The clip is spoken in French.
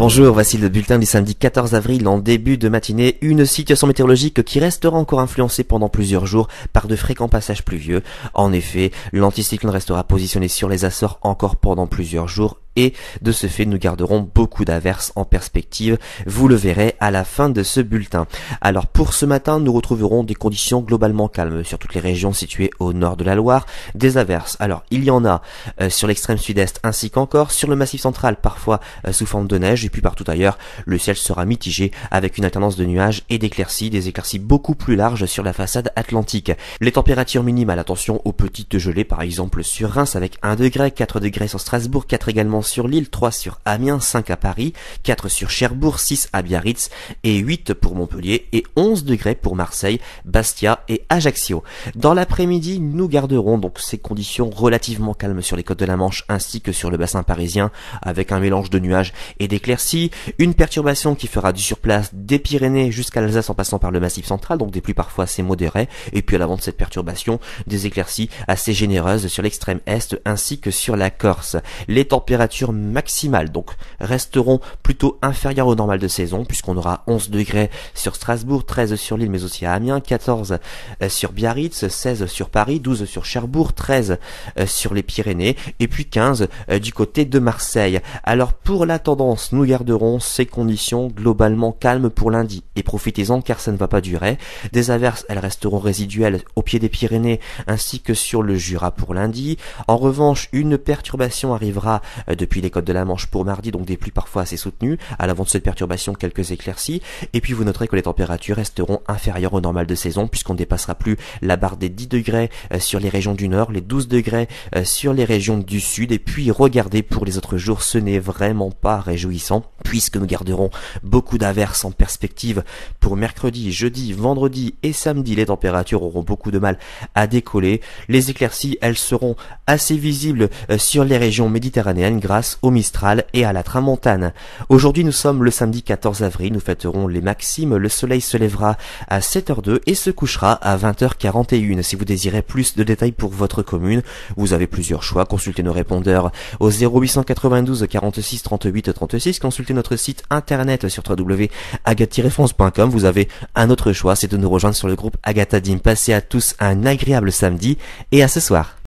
Bonjour, voici le bulletin du samedi 14 avril en début de matinée. Une situation météorologique qui restera encore influencée pendant plusieurs jours par de fréquents passages pluvieux. En effet, l'anticyclone restera positionné sur les Açores encore pendant plusieurs jours. Et de ce fait, nous garderons beaucoup d'averses en perspective. Vous le verrez à la fin de ce bulletin. Alors pour ce matin, nous retrouverons des conditions globalement calmes sur toutes les régions situées au nord de la Loire. Des averses. Alors il y en a sur l'extrême sud-est ainsi qu'encore sur le massif central, parfois sous forme de neige. Et puis partout ailleurs, le ciel sera mitigé avec une alternance de nuages et d'éclaircies. Des éclaircies beaucoup plus larges sur la façade atlantique. Les températures minimales, attention aux petites gelées par exemple sur Reims avec 1 degré, 4 degrés sur Strasbourg, 4 également sur Lille, 3 sur Amiens, 5 à Paris, 4 sur Cherbourg, 6 à Biarritz et 8 pour Montpellier et 11 degrés pour Marseille, Bastia et Ajaccio. Dans l'après-midi, nous garderons donc ces conditions relativement calmes sur les côtes de la Manche ainsi que sur le bassin parisien avec un mélange de nuages et d'éclaircies, une perturbation qui fera du surplace des Pyrénées jusqu'à l'Alsace en passant par le massif central, donc des pluies parfois assez modérées, et puis à l'avant de cette perturbation, des éclaircies assez généreuses sur l'extrême est ainsi que sur la Corse. Les températures maximales donc resteront plutôt inférieures au normal de saison puisqu'on aura 11 degrés sur Strasbourg, 13 sur Lille mais aussi à Amiens, 14 sur Biarritz, 16 sur Paris, 12 sur Cherbourg, 13 sur les Pyrénées et puis 15 du côté de Marseille. Alors pour la tendance, nous garderons ces conditions globalement calmes pour lundi et profitez-en car ça ne va pas durer. Des averses, elles resteront résiduelles au pied des Pyrénées ainsi que sur le Jura pour lundi. En revanche, une perturbation arrivera depuis les côtes de la Manche pour mardi, donc des pluies parfois assez soutenues. À l'avant de cette perturbation, quelques éclaircies. Et puis vous noterez que les températures resteront inférieures au normal de saison puisqu'on ne dépassera plus la barre des 10 degrés sur les régions du nord, les 12 degrés sur les régions du sud. Et puis regardez pour les autres jours, ce n'est vraiment pas réjouissant puisque nous garderons beaucoup d'averses en perspective pour mercredi, jeudi, vendredi et samedi. Les températures auront beaucoup de mal à décoller. Les éclaircies, elles seront assez visibles sur les régions méditerranéennes grâce au Mistral et à la Tramontane. Aujourd'hui, nous sommes le samedi 14 avril, nous fêterons les maximes. Le soleil se lèvera à 7h02 et se couchera à 20h41. Si vous désirez plus de détails pour votre commune, vous avez plusieurs choix. Consultez nos répondeurs au 0892 46 38 36. Consultez notre site internet sur www.agathe-france.com. Vous avez un autre choix, c'est de nous rejoindre sur le groupe Agatha Dim. Passez à tous un agréable samedi et à ce soir.